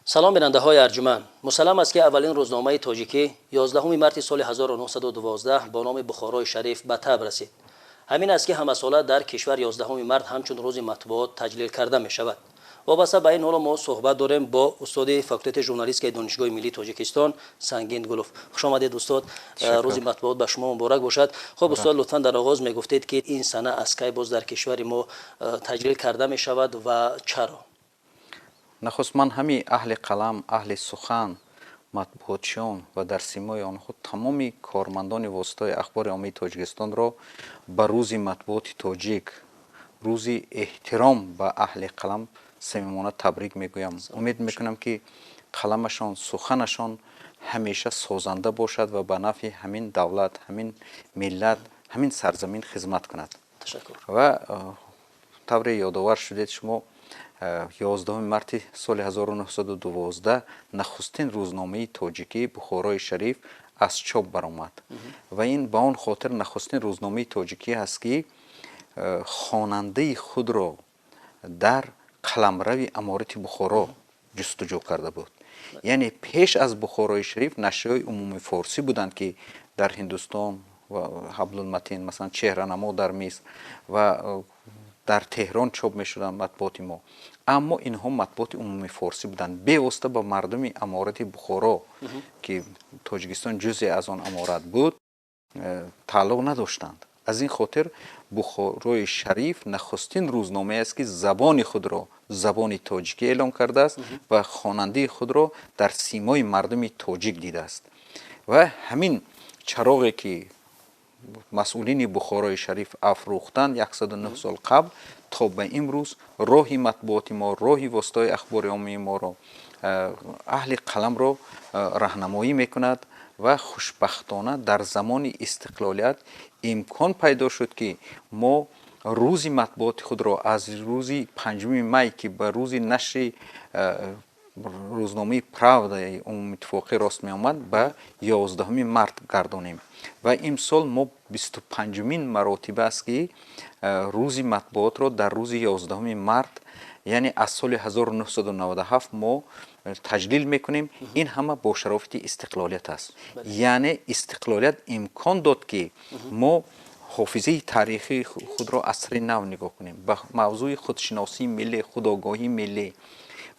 سلام بیننده های ارجمند. مسلم است که اولین روزنامه تاجیکی 11 مارس سال 1912 با نام بخارای شریف به تب رسید. همین است که همه ساله در کشور 11 مارس همچون روز مطبوعات تجلیل کرده می شود. وابسته به این حال ما صحبت داریم با استاد فاکولته ژورنالیستیک دانشگاه ملی تاجیکستان سنگین گلوف. خوش آمدید استاد. روز مطبوعات به شما مبارک باشد. خب استاد لطفا در آغاز میگفتید که این سنه از کی باز در کشور ما تجلیل کرده می شود و چرا؟ نخست من همی اهل قلم، اهل سخن، مطبوعاتچیان و در سیمای آنها تمامی کارمندان واسطای اخبار عامه تاجیکستان را به روز مطبوعات تاجیک، روزی احترام به اهل قلم صمیمانه تبریک میگویم. امید میکنم که قلمشان، سخنشان همیشه سازنده باشد و به نفع همین دولت، همین ملت، همین سرزمین خدمت کند. تشکر. و طور یادآور شدید شما 11 مارس سال 1912 نخستین روزنامه تاجیکی بخارای شریف از چاپ برآمد و این به آن خاطر نخستین روزنامه تاجیکی است که خواننده خود را در قلمرو امارت بخارا جستجو کرده بود. یعنی پیش از بخارای شریف نشریه‌های عمومی فارسی بودند که در هندوستان و حبل المتین مثلا چهره‌نما در مصر و در تهران چاپ می‌شدند مطبوعات ما، اما اینها مطبوعات عمومی فارسی بودند، به واسطه با مردم امارت بخارا که تاجیکستان جزئی از آن امارت بود تعلق نداشتند. از این خاطر بخارای شریف نخستین روزنامه است که زبان خود را زبان تاجیکی اعلام کرده است و خواننده خود را در سیمای مردم تاجیک دیده است. و همین چراغی که مسئولین بخارای شریف افروختند 109 سال قبل تا به امروز راهی مطبوعات ما، راهی واسطای اخبار عامه ما را، اهل قلم را راهنمایی میکند و خوشبختانه در زمان استقلالیت امکان پیدا شد که ما روزی مطبوعات خود را از روزی 5 می که به روز نشر روزنامه پراودا عمومی اتفاقی راست می آمد به 11 مارس گردانیم و امسال ما 25مین مراتبه است که روزی مطبوعات را در روز 11 مارس یعنی از سال 1997 ما تجلیل میکنیم. این همه با شرافت استقلالیت است. یعنی استقلالیت امکان داد که ما حافظه تاریخی خود را از سر نو نگاه کنیم، به موضوع خودشناسی ملی، خودآگاهی ملی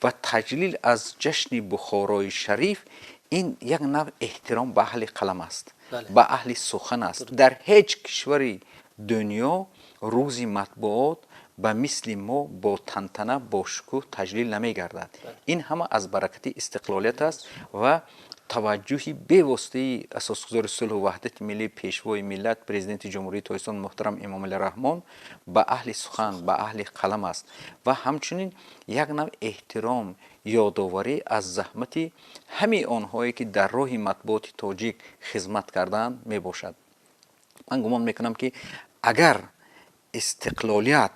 و تجلیل از جشن بخارای شریف. این یک نوع احترام به اهل قلم است، به اهل سخن است. در هیچ کشوری دنیا روزی مطبوعات به مثل ما با تنتنه با شکوه تجلیل نمی گردد. این همه از برکت استقلالیت است و توجهی به واسطه اساسگزار صلح و وحدت ملی پیشوای ملت پرزیدنت جمهوری تاجیکستان محترم امام علی رحمان به اهل سخن، به اهل قلم است و همچنین یک نوع احترام، یادآوری از زحمت همه آنهایی که در راه مطبوعات تاجیک خدمت کردند می باشد. من گمان میکنم که اگر استقلالیت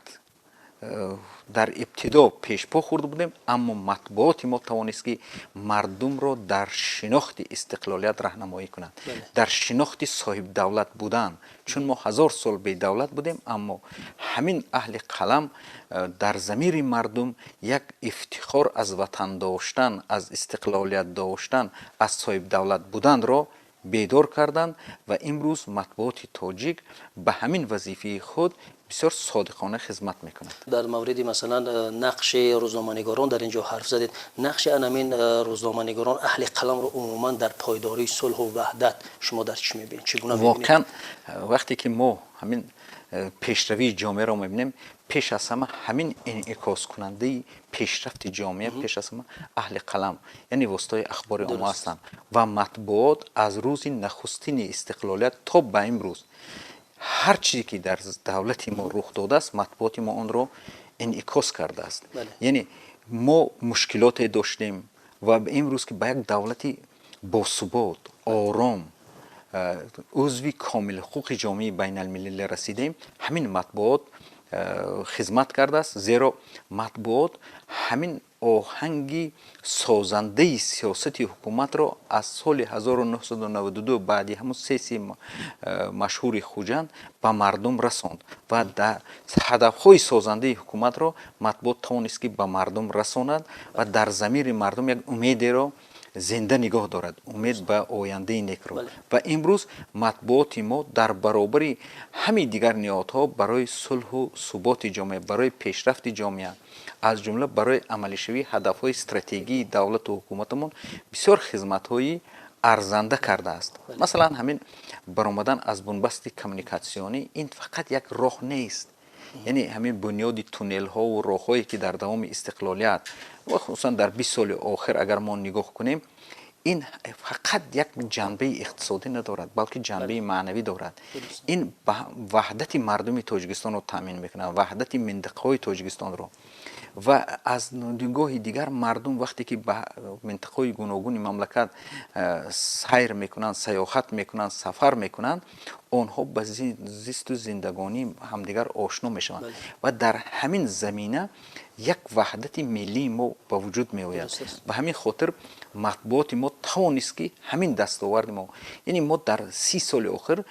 در ابتدا پیش پا خورده بودیم، اما مطبوعات ما توانست که مردم را در شناخت استقلالیت راهنمایی کنند، در شناخت صاحب دولت بودن. چون ما 1000 سال به دولت بودیم، اما همین اهل قلم در ضمیر مردم یک افتخار از وطن داشتن، از استقلالیت داشتن، از صاحب دولت بودن را بیدار کردند و امروز مطبوعات تاجیک به همین وظیفه خود بسیار صادقانه خدمت میکنند. در مورد مثلا نقش روزنامه‌نگاران در اینجا حرف زدید. نقش همین روزنامه‌نگاران اهل قلم رو عموما در پایداری صلح و وحدت شما در چی میبینید؟ چگونه میبینید؟ واقعا وقتی که ما همین پیشروی جامعه را میبینیم، پیش از همه همین انعکاس کننده پیشرفت جامعه پیش از همه اهل قلم یعنی واسطای اخبار عامه هستند و مطبوعات از روز نخستین استقلالیت تا به امروز هر چیزی که در دولت ما رخ داده است مطبوعات ما آن را انعکاس کرده است. یعنی ما مشکلات داشتیم و به امروز که به یک دولت باثبات، آرام، عضوی کامل حقوق جامعه بین الملل رسیدیم، همین مطبوعات خدمت کرده است، زیرا مطبوعات همین آهنگی سازنده سیاست حکومت را از سال 1992 بعدی همون سیاسی مشهور خوجند به مردم رساند و در هدفهای سازنده حکومت را مطبوعات توانست که به مردم رساند و در ضمیر مردم یک امید را زنده نگاه دارد، امید به آینده نیک رو. و امروز مطبوعات ما در برابر همه دیگر نهادها برای صلح و ثبات جامعه، برای پیشرفت جامعه، از جمله برای عملی شوی هدفهای استراتژی دولت و حکومتمون بسیار خدمت‌های ارزنده کرده است. مثلا همین برآمدن از بنبست کمیونیکاسیونی این فقط یک راه نیست، یعنی همین بنیاد تونل ها و راه هایی که در دوام استقلالیت و خصوصا در 20 سال آخر اگر ما نگاه کنیم، این فقط یک جنبه اقتصادی ندارد بلکه جنبه معنوی دارد. این وحدت مردم تاجیکستان رو تامین میکنه، وحدت منطقه های تاجیکستان رو. و از نگاه دیگر مردم وقتی که به منطقه گوناگون مملکت سیر میکنند، سیاحت میکنند، سفر میکنند، آنها به زیست و زندگانی همدیگر آشنا میشوند و در همین زمینه یک وحدت ملی ما به وجود می آید. به همین خاطر مطبوعات ما توانست که همین دستاورد ما، یعنی ما در 30 سال آخر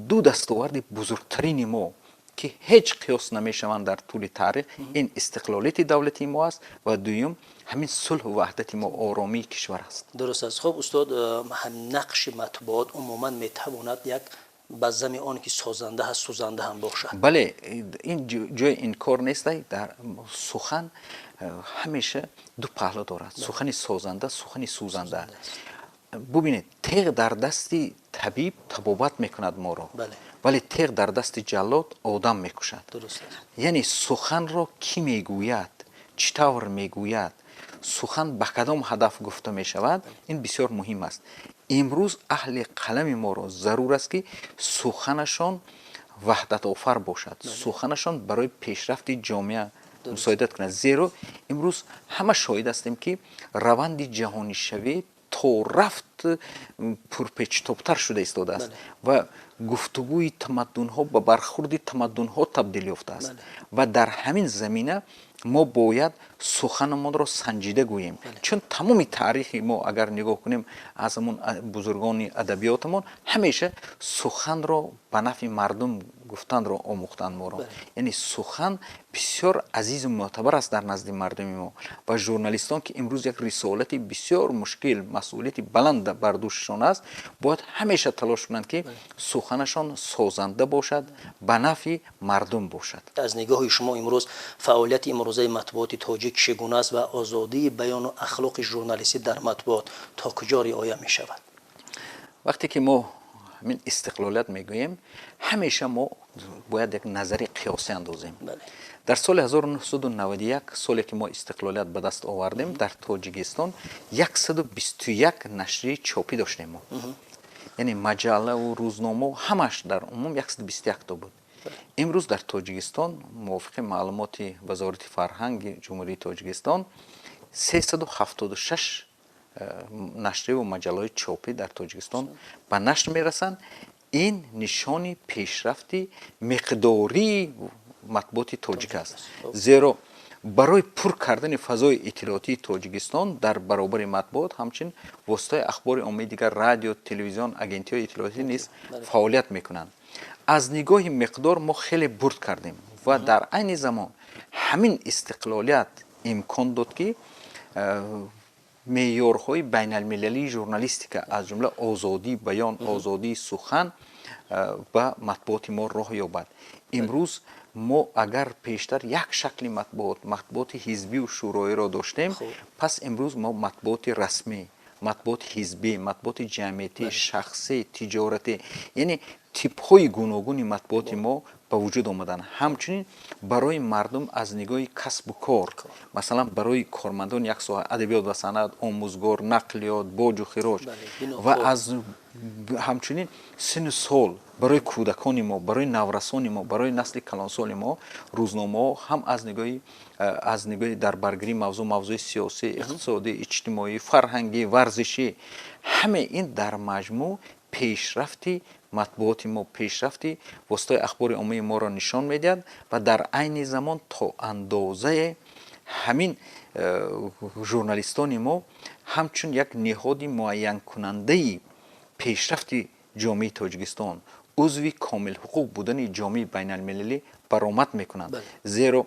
دو دستاورد بزرگترین ما که هیچ قیاس نمیشوند در طول تاریخ، این استقلالیت دولتی ما است و دوم همین صلح و وحدت ما، آرامی کشور است. درست است. خب استاد، نقش مطبوعات عموما میتواند یک بزم آن که سازنده هست سوزنده هم باشد. بله، این جای این کار نیست. در سخن همیشه دو پهلو دارد، سخن سازنده، سخن سوزنده. ببینید، تیغ در دستی طبیب طبابت میکند ما را، ولی تیغ در دست جلاد آدم میکشد. درست است. یعنی سخن را کی میگوید، چطور میگوید، سخن به کدام هدف گفته میشود، این بسیار مهم است. امروز اهل قلم ما را ضرور است که سخنشان وحدت آفر باشد، سخنشان برای پیشرفت جامعه مساعدت کند. زیرا امروز همه شاهد هستیم که روند جهانی شوی تا رفت پرپیچ‌تاب‌تر شده ایستاده است و گفتگوی تمدن ها به برخورد تمدن ها تبدیل یافته است و در همین زمینه ما باید سخنمان را سنجیده گوییم. چون تمام تاریخ ما اگر نگاه کنیم از همون بزرگان ادبیاتمون همیشه سخن را به نفع مردم گفتن را آموختن ما را. یعنی سخن بسیار عزیز و معتبر است در نزد مردم ما و ژورنالیستان که امروز یک رسالت بسیار مشکل، مسئولیت بلند بر دوششان است، باید همیشه تلاش کنند که سخنشان سازنده باشد، به نفع مردم باشد. از نگاه شما امروز فعالیت امروزه مطبوعات تاجیک چگونه است و آزادی بیان و اخلاق ژورنالیستی در مطبوعات تا کجا رعایت می شود؟ وقتی که ما همین استقلالیت میگوییم، همیشه ما باید یک نظر قیاسی اندازیم. در سال 1991 سالی که ما استقلالیت به دست آوردیم، در تاجیکستان 121 نشریه چاپی داشتیم ما. یعنی مجله و روزنامه همش در عموم 121 تا بود. امروز در تاجیکستان موافق معلومات وزارت فرهنگ جمهوری تاجیکستان 376 نشریه و مجله چاپی در تاجیکستان به نشر میرسند. این نشانی پیشرفتی مقداری مطبوعات تاجیک است، زیرا برای پر کردن فضای اطلاعاتی تاجیکستان در برابر مطبوعات همچنین واسطه اخبار عمومی دیگر، رادیو، تلویزیون، اگنسی اطلاعاتی نیز فعالیت میکنند. از نگاه مقدار ما خیلی برد کردیم و در عین زمان همین استقلالیت امکان داد که معیارهای بین المللی ژورنالیستیک از جمله آزادی بیان، آزادی سخن و مطبوعات ما راه یابد. امروز ما اگر پیشتر یک شکل مطبوعات حزبی و شورایی را داشتیم، پس امروز ما مطبوعات رسمی، مطبوعات حزبی، مطبوعات جمعیتی، شخصی، تجارتی، یعنی تیپ های گوناگون مطبوعات ما به وجود آمدن. همچنین برای مردم از نگاه کسب و کار، مثلا برای کارمندان یک ساحه ادبیات و صنعت، آموزگار، نقلیات، باج و خراج و از همچنین سن سال برای کودکان ما، برای نورسان ما، برای نسل کلانسال ما، روزنامه هم از نگاه در برگری موضوع سیاسی، اقتصادی، اجتماعی، فرهنگی، ورزشی، همه این در مجموع пешрафти матбуоти мо, пешрафти воситаи ахбори оммаи моро нишон медиҳад ва дар айни замон то андозае ҳамин журналистони мо ҳамчун як неҳоди муайянкунандаи пешрафти ҷомеаи Тоҷикистон, узви комилҳуқуқ будани ҷомеаи байналмилалӣ баромад мекунанд. Зеро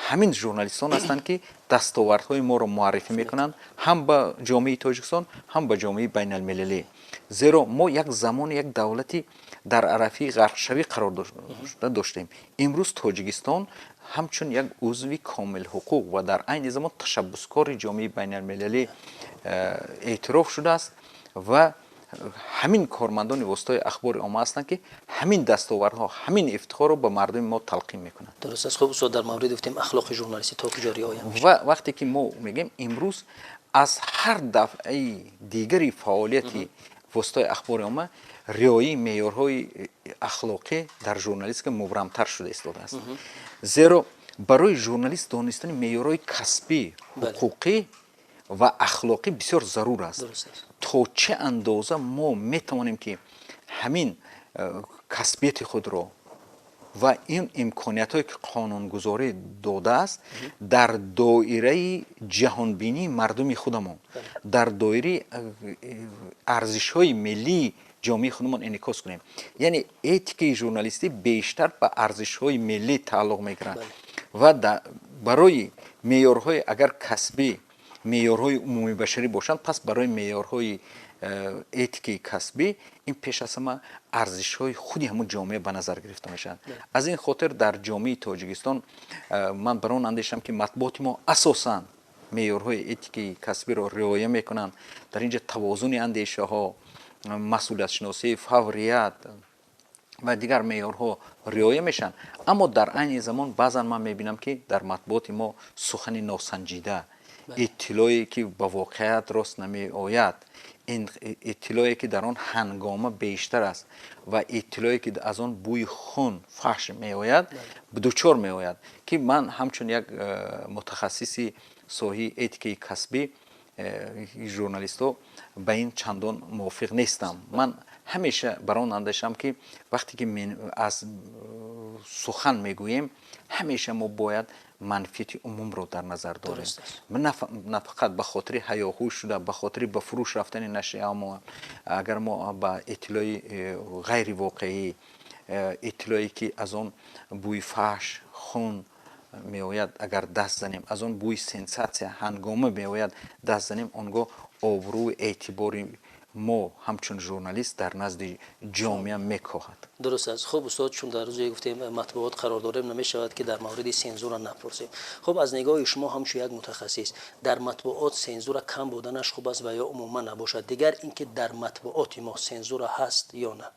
ҳамин журналистон ҳастанд ки дастовардҳои моро муаррифӣ мекунанд ҳам ба ҷомеаи Тоҷикистон, ҳам ба ҷомеаи байналмилалӣ. Зеро мо як замони як давлати дар арафи ғарқшавӣ қарор доштем. Имрӯз Тоҷикистон ҳамчун як узви комилҳуқуқ ва дар айни замон ташаббускори ҷомеаи байналмилалӣ эътироф шудааст ва ҳамин кормандони воситаи ахбори омма ҳастанд ки ҳамин дастовардҳо, ҳамин ифтихорро ба мардуми мо талқин мекунанд. дуруст аст. хуб устод, дар мавриди гуфтем ахлоқи журналистӣ то ки ҷо риоя мешавад. ва вақте ки мо мегӯем имрӯз аз ҳар дафъаи дигари фаъолияти воситаи ахбори омма риояи меъёрҳои ахлоқӣ дар журналистика мубрамтар шуда истодааст. Зеро барои журналист донистани меъёрҳои касбӣ, ҳуқуқӣ ва ахлоқӣ бисёр зарур аст. То че андоза мо метавонем ки ҳамин касбияти худро ва ин имкониятҳое ки қонунгузорӣ додааст дар доираи ҷаҳонбинии мардуми худамон, дар доираи арзишҳои миллии ҷомеаи худамон инъикос кунем. Яъне этикаи журналистӣ бештар ба арзишҳои миллӣ тааллуқ мегирад ва барои меъёрҳои агар касбӣ меъёрҳои умумибашарӣ бошанд, пас барои меъёрҳои этикаи касбӣ ин пеш аз ҳама арзишҳои худи ҳамун ҷомеа ба назар гирифта мешаванд. Аз ин хотир дар ҷомеаи Тоҷикистон ман бар он андешам ки матбуоти мо асосан меъёрҳои этикаи касбиро риоя мекунанд. Дар инҷа тавозуни андешаҳо, масъулиятшиносӣ, фаврият ва дигар меъёрҳо риоя мешаванд. Аммо дар айни замон баъзан ман мебинам ки дар матбуоти мо сухани носанҷида, иттилое ки ба воқеият рост намеояд, иттилое ки дар он ҳангома бештар аст ва иттилое ки аз он бӯи хун фаҳш меояд, дучор меояд, ки ман ҳамчун як мутахассиси соҳаи этикаи касбӣ журналистҳо ба ин чандон мувофиқ нестам. Ман ҳамеша бар он андешам ки вақте ки аз сухан мегӯем, ҳамеша мо бояд манфиати умумро дар назар дорем. На фақат ба хотири ҳаёҳӯй шуда, ба хотири ба фурӯш рафтани нашриаҳо мо агар мо ба иттилои ғайривоқеӣ, иттилое ки аз он бӯи фаҳш, хун меояд, агар даст занем, аз он бӯи сенсатсия ҳангома меояд даст занем, он гоҳ обрӯи эътибори мо ҳамчун журналист дар назди ҷомеа мекоҳад. дуруст аст. хуб устод, чун дар рӯзе гуфтем матбуот қарор дорем, намешавад ки дар мавриди сензура напурсем. хуб, аз нигоҳи шумо ҳамчун як мутахассис, дар матбуот сензура кам буданаш хуб аст ва ё умуман набошад? Дигар ин ки дар матбуоти мо сензура ҳаст ё на?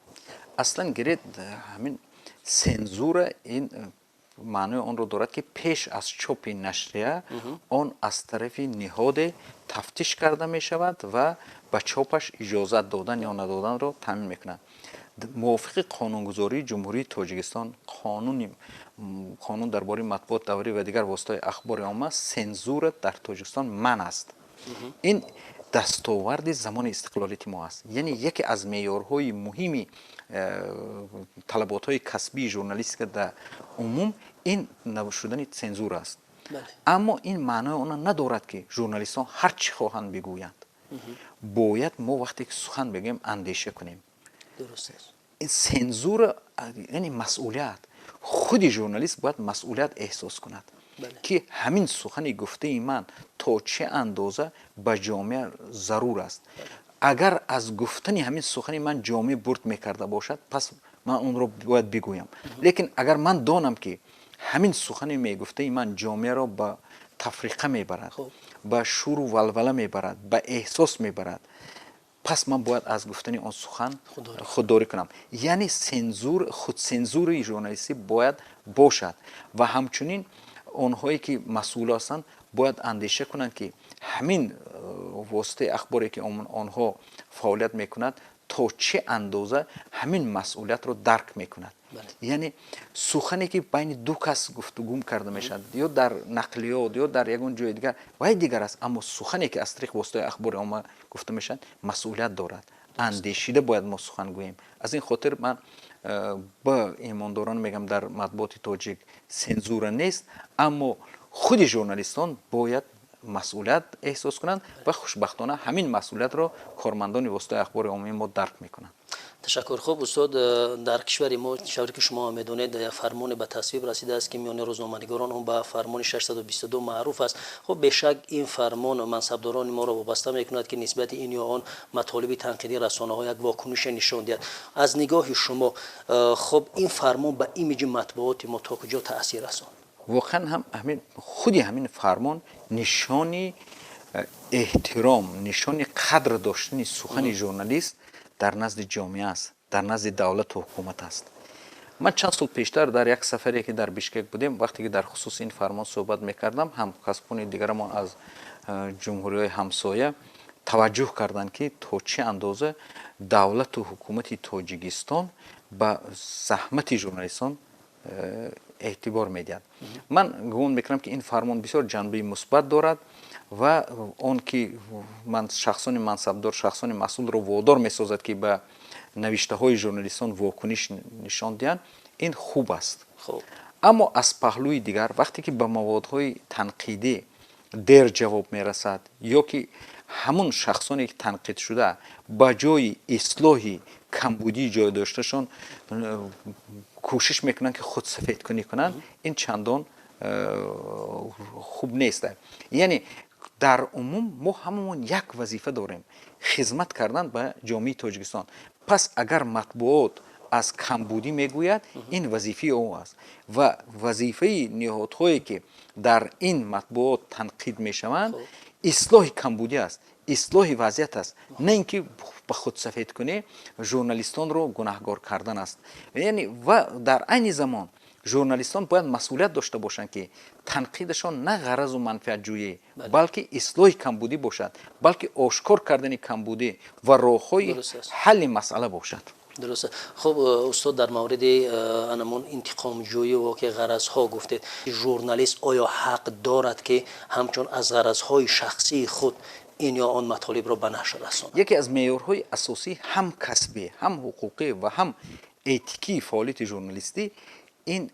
аслан гиред ҳамин сензура ин маънои онро дорад ки пеш аз чопи нашрия он аз тарафи ниҳоде тафтиш карда мешавад ва ба чопаш иҷозат додан ё надоданро таъмин мекунад. мувофиқи қонунгузории ҷумҳурии Тоҷикистон, қонун дар бораи матбуот даврӣ ва дигар воситаи ахбори омма, сензура дар Тоҷикистон манъ аст. ин дастоварди замони истиқлолияти мо аст. яъне яке аз меъёрҳои муҳими талаботҳои касбии журналистика дар умум ин шудани сензура аст. аммо ин маънои он надорад ки журналистон ҳар чӣ хоҳанд бигӯянд. бояд мо вақте ки сухан бигӯем андеша кунем. сензура яъне масъулият. худи журналист бояд масъулият эҳсос кунад ки ҳамин сухани гуфтаи ман то че андоза ба ҷомеа зарур аст. агар аз гуфтани ҳамин сухани ман ҷомеа бурд мекарда бошад, пас ман онро бояд бигӯям. лекин агар ман донам ки ҳамин сухани мегуфтаи ман ҷомеаро ба тафриқа мебарад, ба шуру валвала мебарад, ба эҳсос мебарад, пас ман бояд аз гуфтани он сухан худдорӣ кунам. яъне худсензури журналистӣ бояд бошад ва ҳамчунин онҳое ки масъул ҳастанд бояд андеша кунанд ки ҳамин воситаи ахборе ки онҳо фаъолият мекунад то че андоза ҳамин масъулиятро дарк мекунад. яъне сухане ки байни ду кас гуфтугӯ карда мешавад ё дар нақлиёт ё дар ягон ҷои дигар вай дигар аст, аммо сухане ки аз тариқи воситаи ахбори омма гуфта мешавад масъулият дорад. андешида бояд мо сухан гӯем. Аз ин хотир ман ба имондорон мегам дар матбуоти тоҷик сензура нест, аммо худи журналистон бояд масъулият эҳсос кунанд ва хушбахтона ҳамин масъулиятро кормандони воситаҳои ахбори оммаи мо дарк мекунанд. ташаккур. хуб устод, дар кишвари мо чавре ки шумо медонед як фармоне ба тасвиб расида аст ки миёни рӯзноманигорон он ба фармони 622 маъруф аст. хуб бешак ин фармон мансабдорони моро вобаста мекунад ки нисбати ин ё он матолиби танқидии расонаҳо як вокунише нишон диҳад. аз нигоҳи шумо хуб ин фармон ба имиҷи матбуоти мо то куҷо таъсир расонд? воқеан ҳам худи ҳамин фармон нишони эҳтиром, нишони қадр доштани сухани журналист дар назди ҷомеа аст, дар назди давлату ҳукумат аст. ман чанд сол пештар дар як сафаре ки дар Бишкек будем, вақте ки дар хусуси ин фармон суҳбат мекардам, ҳамкасбони дигарамон аз ҷумҳуриҳои ҳамсоя таваҷҷӯҳ карданд ки то чӣ андоза давлату ҳукумати Тоҷикистон ба заҳмати журналистон эътибор медиҳад. ман гумон мекунам ки ин фармон бисёр ҷанбаи мусбат дорад ва он ки ман шахсони мансабдор, шахсони масъулро водор месозад ки ба навиштаҳои журналистон вокуниш нишон диҳанд, ин хуб аст. аммо аз паҳлӯи дигар вақте ки ба маводҳои танқидӣ дер ҷавоб мерасад ё ки ҳамун шахсоне ки танқид шуда ба ҷои ислоҳи камбудии ҷойдошташон кӯшиш мекунанд ки худсафедкунӣ кунанд, ин чандон хуб нест. яъне дар умум мо ҳамамон як вазифа дорем, хизмат кардан ба ҷомеаи Тоҷикистон. пас агар матбуот аз камбудӣ мегӯяд, ин вазифаи о аст ва вазифаи ниҳодҳое ки дар ин матбуот танқид мешаванд ислоҳи камбудӣ аст, ислоҳи вазъият аст, на ин ки ба худсафедкунӣ журналистонро гунаҳгор кардан аст. яъне ва дар айни замон журналистон бояд масъулият дошта бошанд ки танқидашон на ғаразу манфиатҷӯӣ, балки ислоҳи камбудӣ бошад, балки ошкор кардани камбудӣ ва роҳҳои ҳалли масъала бошад. درسته. خب استاد در مورد انمون انتقام جویی و که غرضها گفتید، ژورنالیست آیا حق دارد که همچون از غرضهای شخصی خود این یا آن مطالب را به نشر رساند؟ یکی از معیارهای اساسی هم کسبی، هم حقوقی و هم اتیکی فعالیت ژورنالیستی این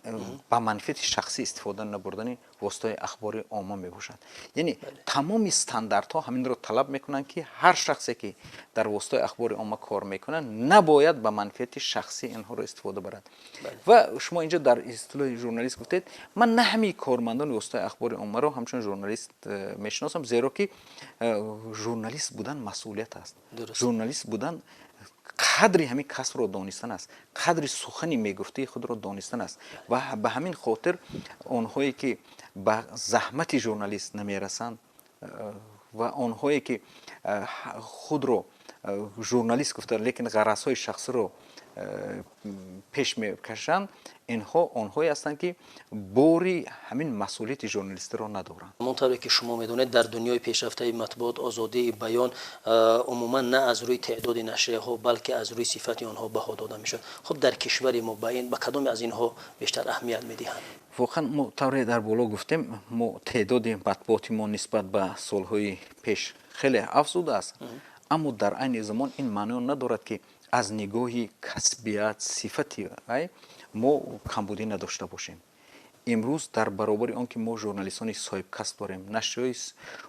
با منفعت شخصی استفاده نبردن واسطه اخبار عامه میباشد. یعنی تمام استانداردها همین رو طلب میکنن که هر شخصی که در واسطه اخبار عامه کار میکنن نباید با منفعت شخصی اینها رو استفاده برد. و شما اینجا در اصطلاح ژورنالیست گفتید، من نه همه کارمندان واسطه اخبار عامه رو همچون ژورنالیست میشناسم، زیرا که ژورنالیست بودن مسئولیت است. ژورنالیست بودن قدری همین کسب رو دانستن است، قدری سخنی میگفته خود رو دانستن است و به همین خاطر آنهایی که به زحمت ژورنالیست نمیرسند و آنهایی که خود رو ژورنالیست گفتن لیکن غرضهای شخصی رو پیش میکشند، اینها آنهایی هستند که باری همین مسئولیت ژورنالیست رو ندارند. همونطوری که شما میدونید در دنیای پیشرفته مطبوعات آزادی بیان عموما نه از روی تعداد نشریه ها بلکه از روی صفت آنها بها داده میشد. خب در کشور ما به کدام از اینها بیشتر اهمیت میدهند؟ واقعا ما طوری در بالا گفتیم، ما تعداد مطبوعات ما نسبت به سالهای پیش خیلی افزوده است، اما در عین زمان این معنی ندارد که از نگاهی کسبیت صفتی ما کمبودی نداشته باشیم. امروز در برابر آن که ما ژورنالیستان صاحب کسب داریم، نشریه‌های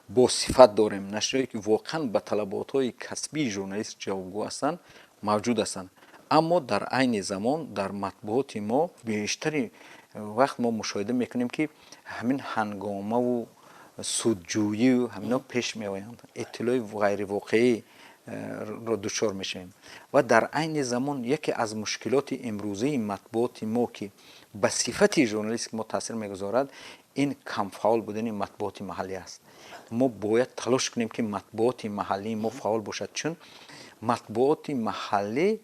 با صفت داریم، نشریه‌ای که واقعا به طلبات‌های کسبی ژورنالیست جوابگو هستند موجود هستند، اما در عین زمان در مطبوعات ما بیشتری وقت ما مشاهده میکنیم که همین هنگامه و سودجویی و همینا پیش میآیند، اطلاع غیر واقعی رو دچار میشیم و در عین زمان یکی از مشکلات امروزی مطبوعات ما که به صفت ژورنالیست ما تاثیر میگذارد، این کم فعال بودن مطبوعات محلی است. ما باید تلاش کنیم که مطبوعات محلی ما فعال باشد، چون مطبوعات محلی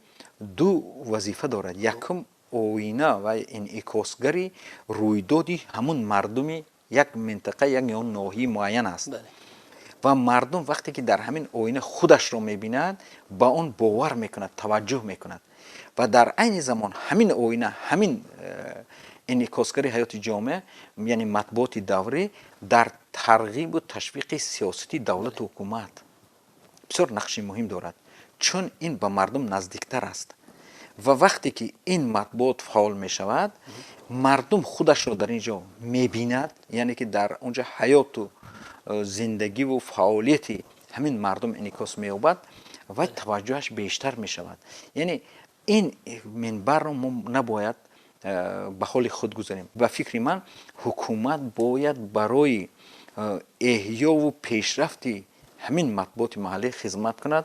دو وظیفه دارد، یکم آینه و انعکاسگری رویدادی همون مردمی یک منطقه یک ناحیه معین است. و مردم وقتی که در همین آینه خودش رو میبیند با اون باور میکند، توجه میکند و در عین زمان همین آینه، همین انعکاسگری حیات جامعه یعنی مطبوعات دوری در ترغیب و تشویق سیاستی دولت و حکومت بسیار نقش مهم دارد، چون این به مردم نزدیکتر است و وقتی که این مطبوعات فعال می شود مردم خودش رو در اینجا می بیند، یعنی که در اونجا حیات و زندگی و فعالیتی همین مردم انعکاس می یابد و توجهش بیشتر می شود. یعنی این منبر رو ما نباید به حال خود گذاریم. و فکر من حکومت باید برای احیا و پیشرفتی همین مطبوعات محلی خدمت کند،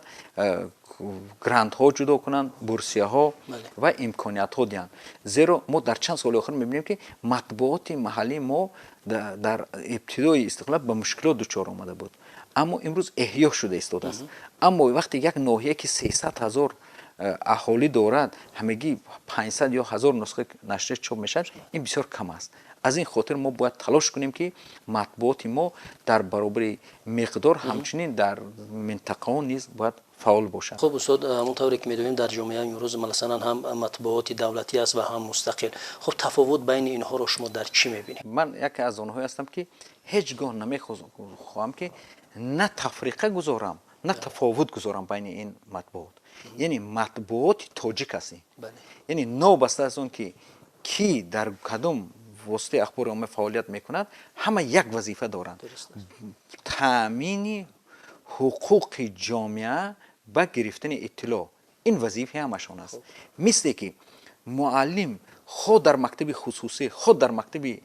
گرانت ها جدا کنند، بورسیه ها و امکانیت ها دهند. زیرا ما در چند سال آخر میبینیم که مطبوعات محلی ما در ابتدای استقلال به مشکلات دچار آمده بود، اما امروز احیا شده ایستاده است. اما وقتی یک ناحیه که 300,000 اهالی دارد همگی 500 یا 1000 نسخه نشر چاپ میشد، این بسیار کم است. از این خاطر ما باید تلاش کنیم که مطبوعات ما در برابر مقدار همچنین در منطقه ها نیز باید فعال باشد. خب استاد، همونطوری که میدونیم در جامعه امروز مثلا هم مطبوعات دولتی است و هم مستقل. خب تفاوت بین اینها رو شما در چی میبینید؟ من یکی از آنها هستم که هیچگاه نمیخواهم که نه تفریقه گذارم نه تفاوت گذارم بین این مطبوعات. یعنی مطبوعات تاجیک است. یعنی نوبسته از اون که کی در کدام واسطه اخبار عامه فعالیت میکند، همه یک وظیفه دارند: تامین حقوق جامعه با گرفتن اطلاع. این وظیفه همشون است. مثل که معلم خود در مکتب خصوصی، خود در مکتب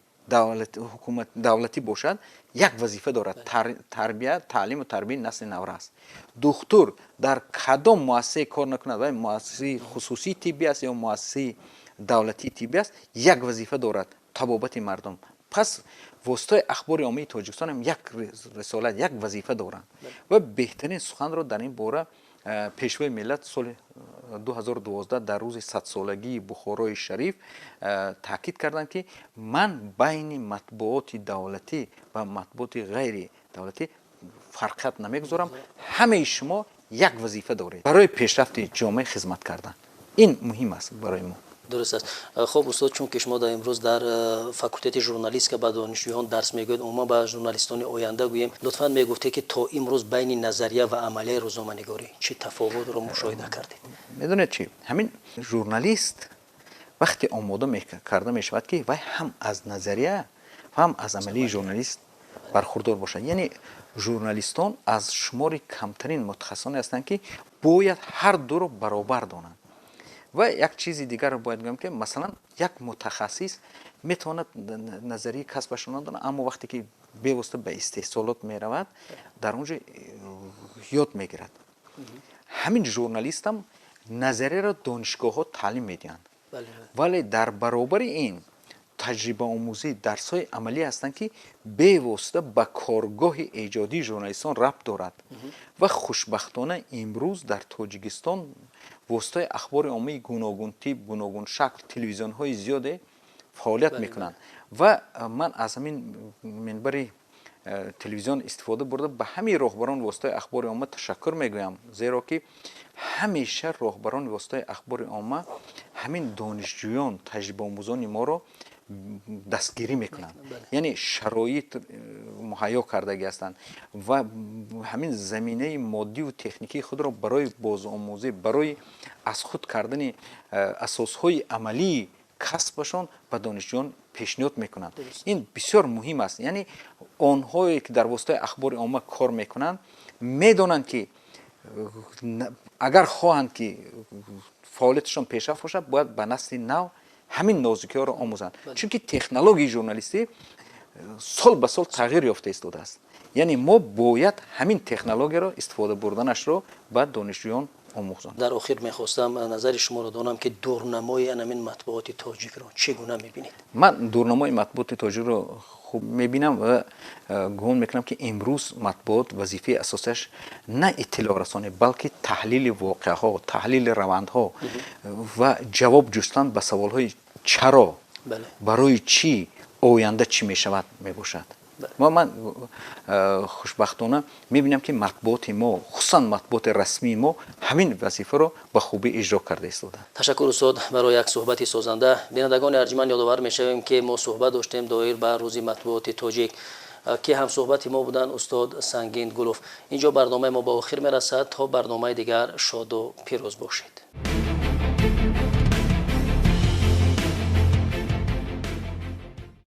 حکومت دولتی باشد، یک وظیفه دارد: تربیت، تعلیم و تربیت نسل نو است. دکتر در کدام مؤسسه کار نکند، و مؤسسه خصوصی طبی است یا مؤسسه دولتی طبی است، یک وظیفه دارد: طبابت مردم. پس واسطه اخبار عامه تاجیکستان هم یک رسالت، یک وظیفه دارند. و بهترین سخن را در این باره پیشوای ملت سال 2012 در روز 100 سالگی بخارای شریف تاکید کردند که من بین مطبوعات دولتی و مطبوعات غیر دولتی فرقیت نمیگذارم، همه شما یک وظیفه دارید: برای پیشرفت جامعه خدمت کردن. این مهم است برای ما. درست است. خب استاد، چون که شما امروز در فاکولته ژورنالیست که به دانشجویان درس میگوید، عموما به ژورنالیستان آینده گوییم، لطفاً میگفته که تا امروز بین نظریه و عملیه روزنامه‌نگاری چه تفاوت رو مشاهده کردید؟ میدونید چی؟ همین ژورنالیست وقتی آماده کرده میشود که وای هم از نظریه و هم از عملی ژورنالیست برخوردار باشد. یعنی ژورنالیستان از شمار کمترین متخصصان هستند که باید هر دو رو برابر دانند. و یک چیز دیگر رو باید بگم که مثلا یک متخصص میتواند نظریه کسبش رو نداند، اما وقتی که بیوسته به استحصالات میرود در اونجا یاد میگیرد. همین ژورنالیست هم نظریه را دانشگاه ها تعلیم میدهند، ولی در برابر این تجربه آموزی درس‌های عملی هستند که بیوسته به کارگاه ایجادی ژورنالیستان ربط دارد. و خوشبختانه امروز در تاجیکستان واسطه اخبار عامه گوناگون تیپ، گوناگون شکل، تلویزیون های زیاده فعالیت میکنند. و من از همین منبر تلویزیون استفاده برده به همین راهبران واسطه اخبار عامه تشکر میگویم، زیرا که همیشه راهبران واسطه اخبار عامه همین دانشجویان، تجربه آموزان ما رو دستگیری میکنند. یعنی شرایط مهیا کردگی هستند و همین زمینه مادی و تکنیکی خود را برای بازآموزی، برای از خود کردن اساسهای عملی کسبشان به دانشجویان پیشنهاد میکنند. این بسیار مهم است. یعنی آنهایی که در واسطه اخبار عامه کار میکنند میدانند که اگر خواهند که فعالیتشان پیشرفت باشد، باید به نسل نو همین نازکی ها را آموزند. چون که تکنولوژی ژورنالیستی سال به سال تغییر یافته ایستاده است. یعنی ما باید همین تکنولوژی را استفاده بردنش را به دانشجویان آموزند. در آخر میخواستم نظر شما را دانم که دورنمای همین مطبوعات تاجیک را چگونه میبینید؟ من دورنمای مطبوعات تاجیک را خوب میبینم و گمان میکنم که امروز مطبوعات وظیفه اساسش نه اطلاع رسانی، بلکه تحلیل واقعه ها، تحلیل روند ها و جواب جستن به سوال های چرا، برای چی، آینده چی میشود میباشد. من خوشبختانه میبینم که مطبوعات ما، خصوصا مطبوعات رسمی ما، همین وظیفه رو به خوبی اجرا کرده ایستادند. تشکر استاد برای یک صحبت سازنده. بینندگان ارجمند یادآور میشویم که ما صحبت داشتیم دایر بر روز مطبوعات تاجیک. که هم صحبت ما بودن استاد سنگین گلوف. اینجا برنامه ما به آخر میرسد. تا برنامه دیگر شاد و پیروز باشید.